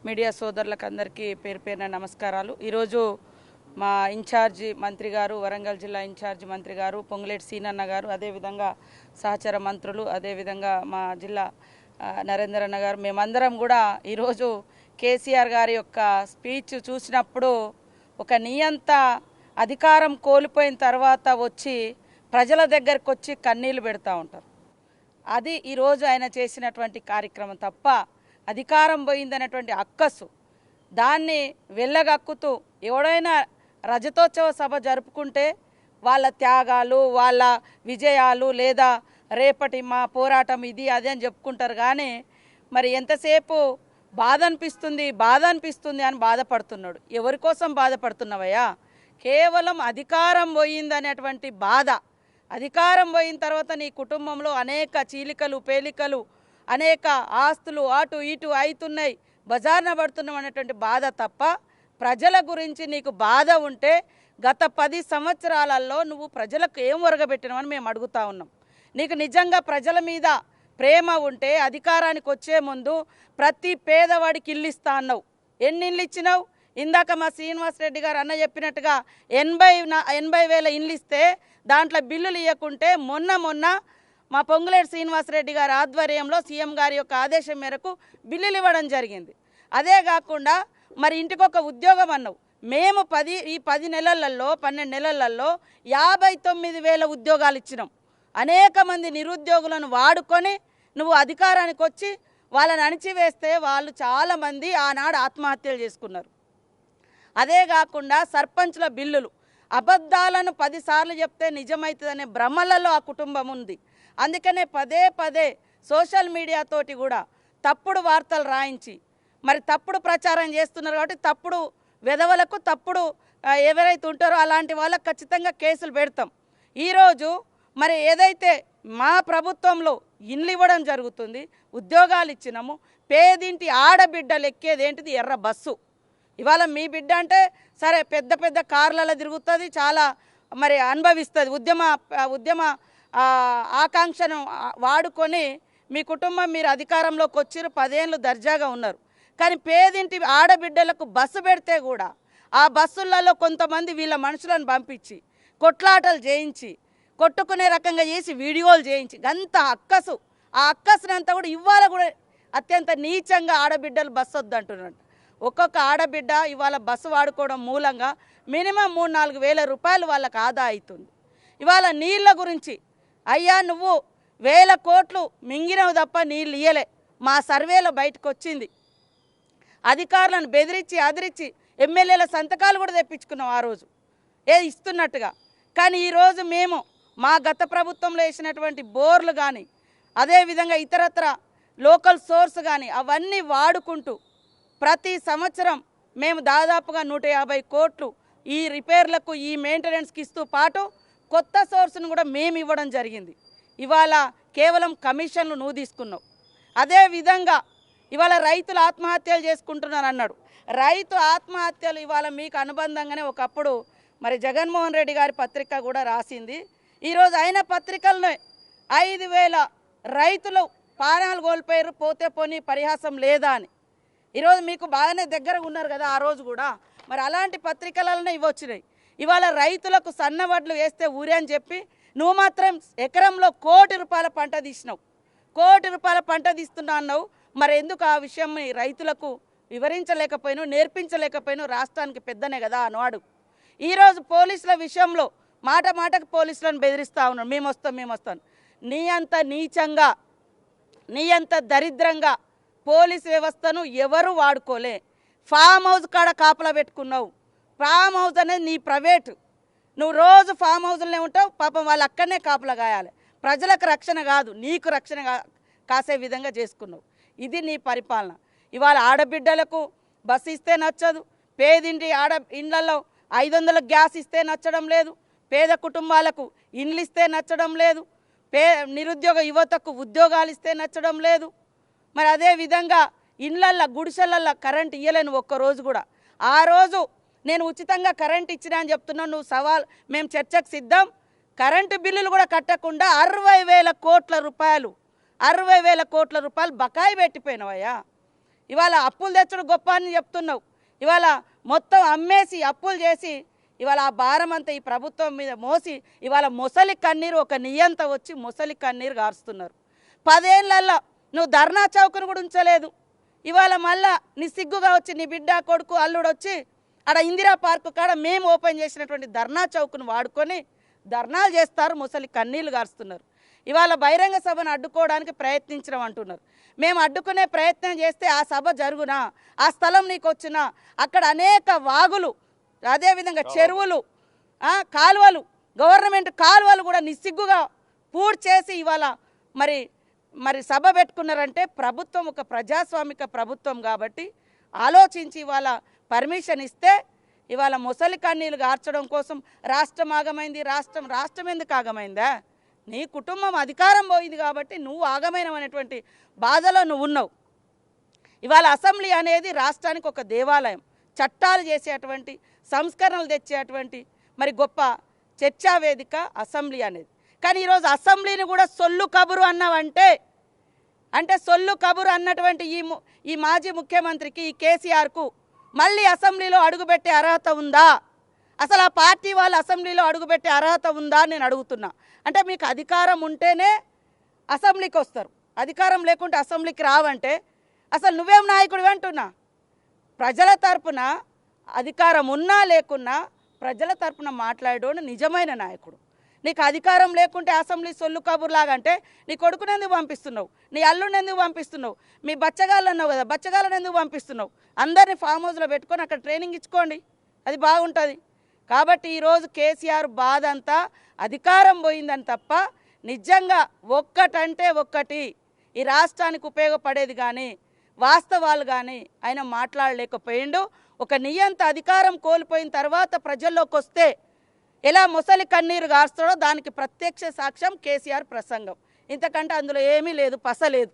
Media సోదరులకు అందరికీ పేరు పేరున నమస్కారాలు. ఈరోజు మా ఇన్ఛార్జి మంత్రి గారు, వరంగల్ జిల్లా ఇన్ఛార్జి మంత్రి గారు, పొంగులేటి సీనన్న గారు, అదేవిధంగా సహచర మంత్రులు, అదేవిధంగా మా జిల్లా నరేందర్ అన్న గారు, మేమందరం కూడా ఈరోజు కేసీఆర్ గారి యొక్క స్పీచ్ చూసినప్పుడు ఒక నియంత అధికారం కోల్పోయిన తర్వాత వచ్చి ప్రజల దగ్గరకు వచ్చి కన్నీళ్లు పెడతా ఉంటారు. అది ఈరోజు ఆయన చేసినటువంటి కార్యక్రమం తప్ప అధికారం పోయిందనేటువంటి అక్కసు దాన్ని వెళ్ళగక్కుతూ ఎవడైనా రజతోత్సవ సభ జరుపుకుంటే వాళ్ళ త్యాగాలు, వాళ్ళ విజయాలు, లేదా రేపటి మా పోరాటం ఇది అది అని చెప్పుకుంటారు. కానీ మరి ఎంతసేపు బాధ అనిపిస్తుంది అని బాధపడుతున్నాడు. ఎవరి కోసం బాధపడుతున్నావయ్యా? కేవలం అధికారం పోయిందనేటువంటి బాధ. అధికారం పోయిన తర్వాత నీ కుటుంబంలో అనేక చీలికలు పేలికలు, అనేక ఆస్తులు అటు ఇటు అవుతున్నాయి, బజార్న పడుతున్నాం అనేటువంటి బాధ తప్ప ప్రజల గురించి నీకు బాధ ఉంటే గత 10 సంవత్సరాలలో నువ్వు ప్రజలకు ఏం ఒరగబెట్టినావని మేము అడుగుతా ఉన్నాం. నీకు నిజంగా ప్రజల మీద ప్రేమ ఉంటే అధికారానికి వచ్చే ముందు ప్రతి పేదవాడికి ఇల్లు ఇస్తా అన్నావు. ఎన్ని ఇల్లు ఇచ్చినావు? ఇందాక మా శ్రీనివాసరెడ్డి గారు అన్న చెప్పినట్టుగా 80,000 ఇల్లు ఇస్తే దాంట్లో బిల్లులు ఇవ్వకుంటే మొన్న మా పొంగులేటి శ్రీనివాసరెడ్డి గారి ఆధ్వర్యంలో సీఎం గారి యొక్క ఆదేశం మేరకు బిల్లులు ఇవ్వడం జరిగింది. అదే కాకుండా మరి ఇంటికొక ఉద్యోగం అన్నావు. మేము 10 నెలలలో 12 నెలలలో 59,000 ఉద్యోగాలు ఇచ్చినాం. అనేక మంది నిరుద్యోగులను వాడుకొని నువ్వు అధికారానికి వచ్చి వాళ్ళని అణిచివేస్తే వాళ్ళు చాలామంది ఆనాడు ఆత్మహత్యలు చేసుకున్నారు. అదే కాకుండా సర్పంచ్ల బిల్లులు, అబద్ధాలను 10 సార్లు చెప్తే నిజమవుతుందనే భ్రమలలో ఆ కుటుంబం ఉంది. అందుకనే పదే సోషల్ మీడియాతోటి కూడా తప్పుడు వార్తలు రాయించి మరి తప్పుడు ప్రచారం చేస్తున్నారు. కాబట్టి తప్పుడు వెధవలకు, తప్పుడు ఎవరైతే ఉంటారో అలాంటి వాళ్ళకు ఖచ్చితంగా కేసులు పెడతాం. ఈరోజు మరి ఏదైతే మా ప్రభుత్వంలో ఇండ్లు ఇవ్వడం జరుగుతుంది, ఉద్యోగాలు ఇచ్చినాము, పేదింటి ఆడబిడ్డలు ఎక్కేది ఏంటిది? ఎర్ర బస్సు. ఇవాళ మీ బిడ్డ అంటే సరే పెద్ద కార్లలో తిరుగుతుంది, చాలా మరి అనుభవిస్తుంది. ఉద్యమ ఆకాంక్షను వాడుకొని మీ కుటుంబం మీరు అధికారంలోకి వచ్చారు, 10 ఏళ్ళు దర్జాగా ఉన్నారు. కానీ పేదింటి ఆడబిడ్డలకు బస్సు పెడితే కూడా ఆ బస్సులలో కొంతమంది వీళ్ళ మనుషులను పంపించి కొట్లాటలు చేయించి కొట్టుకునే రకంగా చేసి వీడియోలు చేయించి గంత అక్కసు, ఆ అక్కసునంతా కూడా ఇవాళ కూడా అత్యంత నీచంగా ఆడబిడ్డలు బస్సు వద్దంటున్నాడు. ఒక్కొక్క ఆడబిడ్డ ఇవాళ బస్సు వాడుకోవడం మూలంగా మినిమం 3-4 వేల రూపాయలు వాళ్ళకి ఆదా అవుతుంది. ఇవాళ నీళ్ళ గురించి అయ్యా నువ్వు 1000 కోట్లు మింగినవు తప్ప నీళ్ళు ఇయ్యలే. మా సర్వేలో బయటకు వచ్చింది. అధికారులను బెదిరించి అదిరించి ఎమ్మెల్యేల సంతకాలు కూడా తెప్పించుకున్నాం ఆ రోజు ఇస్తున్నట్టుగా. కానీ ఈరోజు మేము మా గత ప్రభుత్వంలో వేసినటువంటి బోర్లు కానీ అదేవిధంగా ఇతరత్ర లోకల్ సోర్స్ కానీ అవన్నీ వాడుకుంటూ ప్రతి సంవత్సరం మేము దాదాపుగా 150 కోట్లు ఈ రిపేర్లకు, ఈ మెయింటెనెన్స్కి ఇస్తూ పాటు కొత్త సోర్స్ను కూడా మేము ఇవ్వడం జరిగింది. ఇవాళ కేవలం కమిషన్లు నువ్వు తీసుకున్నావు. అదేవిధంగా ఇవాళ రైతులు ఆత్మహత్యలు చేసుకుంటున్నారు అన్నాడు. రైతు ఆత్మహత్యలు ఇవాళ మీకు అనుబంధంగానే ఒకప్పుడు మరి జగన్మోహన్ రెడ్డి గారి పత్రిక కూడా రాసింది. ఈరోజు అయిన పత్రికలనే 5,000 రైతులు ప్రాణాలు కోల్పోయారు, పోతే పోనీ పరిహాసం లేదా అని. ఈరోజు మీకు బాగానే దగ్గర ఉన్నారు కదా ఆ రోజు కూడా, మరి అలాంటి పత్రికలనే ఇవ్వచ్చినాయి. ఇవాళ రైతులకు సన్నవడ్లు వేస్తే ఊరే అని చెప్పి నువ్వు మాత్రం ఎకరంలో ₹1 కోటి పంట తీసినావు. ₹1 కోటి పంట తీస్తున్నా అన్నావు. మరి ఎందుకు ఆ విషయం రైతులకు వివరించలేకపోయినావు, నేర్పించలేకపోయినావు? రాష్ట్రానికి పెద్దనే కదా అన్నవాడు. ఈరోజు పోలీసుల విషయంలో మాటకు పోలీసులను బెదిరిస్తూ ఉన్నాడు, మేము వస్తాం. నీ అంత నీచంగా, నీ అంత దరిద్రంగా పోలీసు వ్యవస్థను ఎవరు వాడుకోలే. ఫామ్ హౌస్ కాడ కాపలా పెట్టుకున్నావు. ఫామ్ హౌస్ అనేది నీ ప్రైవేటు. నువ్వు రోజు ఫామ్ హౌస్లోనే ఉంటావు. పాపం వాళ్ళు అక్కడనే కాపలా కాయాలి. ప్రజలకు రక్షణ కాదు, నీకు రక్షణ కాసే విధంగా చేసుకున్నావు. ఇది నీ పరిపాలన. ఇవాళ ఆడబిడ్డలకు బస్సు ఇస్తే నచ్చదు, పేదింటి ఇండ్లలో 500 గ్యాస్ ఇస్తే నచ్చడం లేదు, పేద కుటుంబాలకు ఇండ్లు ఇస్తే నచ్చడం లేదు, నిరుద్యోగ యువతకు ఉద్యోగాలు ఇస్తే నచ్చడం లేదు. మరి అదేవిధంగా ఇండ్లల్లో గుడిసెలల్లో కరెంట్ ఇవ్వలేను ఒక్కరోజు కూడా. ఆ రోజు నేను ఉచితంగా కరెంట్ ఇచ్చినా అని చెప్తున్నాను, నువ్వు మేము చర్చకు సిద్ధం. కరెంటు బిల్లులు కూడా కట్టకుండా 60,000 కోట్ల రూపాయలు 60,000 కోట్ల రూపాయలు బకాయి పెట్టిపోయినవయ్యా. ఇవాళ అప్పులు తెచ్చుడు గొప్ప అని చెప్తున్నావు. ఇవాళ మొత్తం అమ్మేసి అప్పులు చేసి ఇవాళ ఆ భారం అంతా ఈ ప్రభుత్వం మీద మోసి ఇవాళ మొసలి కన్నీరు ఒక నియంత వచ్చి మొసలి కన్నీరు గారుస్తున్నారు. 10 ఏళ్లలో నువ్వు ధర్నా చౌకను కూడా ఉంచలేదు. ఇవాళ మళ్ళా నీ సిగ్గుగా వచ్చి నీ బిడ్డ కొడుకు అల్లుడు వచ్చి ఆడ ఇందిరా పార్కు కాడ మేము ఓపెన్ చేసినటువంటి ధర్నా చౌకను వాడుకొని ధర్నాలు చేస్తారు, మొసలి కన్నీళ్లు గారుస్తున్నారు. ఇవాళ బహిరంగ సభను అడ్డుకోవడానికి ప్రయత్నించడం అంటున్నారు. మేము అడ్డుకునే ప్రయత్నం చేస్తే ఆ సభ జరుగునా, ఆ స్థలం నీకు వచ్చినా, అక్కడ అనేక వాగులు, అదేవిధంగా చెరువులు, కాలువలు, గవర్నమెంట్ కాలువలు కూడా నిస్సిగ్గుగా పూర్తి చేసి ఇవాళ మరి సభ పెట్టుకున్నారంటే ప్రభుత్వం ఒక ప్రజాస్వామిక ప్రభుత్వం కాబట్టి ఆలోచించి ఇవాళ పర్మిషన్ ఇస్తే ఇవాళ మొసలి కన్నీళ్ళు గార్చడం కోసం రాష్ట్రం ఆగమైంది. రాష్ట్రం ఎందుకు ఆగమైందా? నీ కుటుంబం అధికారం పోయింది కాబట్టి నువ్వు ఆగమైనటువంటి బాధలో నువ్వు ఉన్నావు. ఇవాళ అసెంబ్లీ అనేది రాష్ట్రానికి ఒక దేవాలయం, చట్టాలు చేసేటువంటి, సంస్కరణలు తెచ్చేటువంటి మరి గొప్ప చర్చా వేదిక అసెంబ్లీ అనేది. కానీ ఈరోజు అసెంబ్లీని కూడా సొల్లు కబురు అన్నావంటే, అంటే సొల్లు కబురు అన్నటువంటి ఈ మాజీ ముఖ్యమంత్రికి, ఈ కేసీఆర్కు మళ్ళీ అసెంబ్లీలో అడుగుపెట్టే అర్హత ఉందా? అసలు ఆ పార్టీ వాళ్ళు అసెంబ్లీలో అడుగుపెట్టే అర్హత ఉందా అని నేను అడుగుతున్నా. అంటే మీకు అధికారం ఉంటేనే అసెంబ్లీకి వస్తారు, అధికారం లేకుంటే అసెంబ్లీకి రావంటే అసలు నువ్వేం నాయకుడు అంటున్నా? ప్రజల తరపున అధికారం ఉన్నా లేకున్నా ప్రజల తరపున మాట్లాడేవాడు నిజమైన నాయకుడు. నీకు అధికారం లేకుంటే అసెంబ్లీ సొల్లు కబుర్లాగంటే నీ కొడుకుని ఎందుకు పంపిస్తున్నావు? నీ అల్లుడిని ఎందుకు పంపిస్తున్నావు? మీ బచ్చగాళ్ళు అన్నావు కదా, బచ్చగాళ్ళని ఎందుకు పంపిస్తున్నావు? అందరినీ ఫామ్ హౌస్లో పెట్టుకొని అక్కడ ట్రైనింగ్ ఇచ్చుకోండి, అది బాగుంటుంది. కాబట్టి ఈరోజు కేసీఆర్ బాధ అంతా అధికారం పోయిందని తప్ప నిజంగా ఒక్కటంటే ఒక్కటి ఈ రాష్ట్రానికి ఉపయోగపడేది కానీ వాస్తవాలు కానీ ఆయన మాట్లాడలేకపోయిండు. ఒక నియంత అధికారం కోల్పోయిన తర్వాత ప్రజల్లోకి వస్తే ఎలా మొసలి కన్నీరు గారుస్తాడో దానికి ప్రత్యక్ష సాక్ష్యం కేసీఆర్ ప్రసంగం. ఇంతకంటే అందులో ఏమీ లేదు, పసలేదు.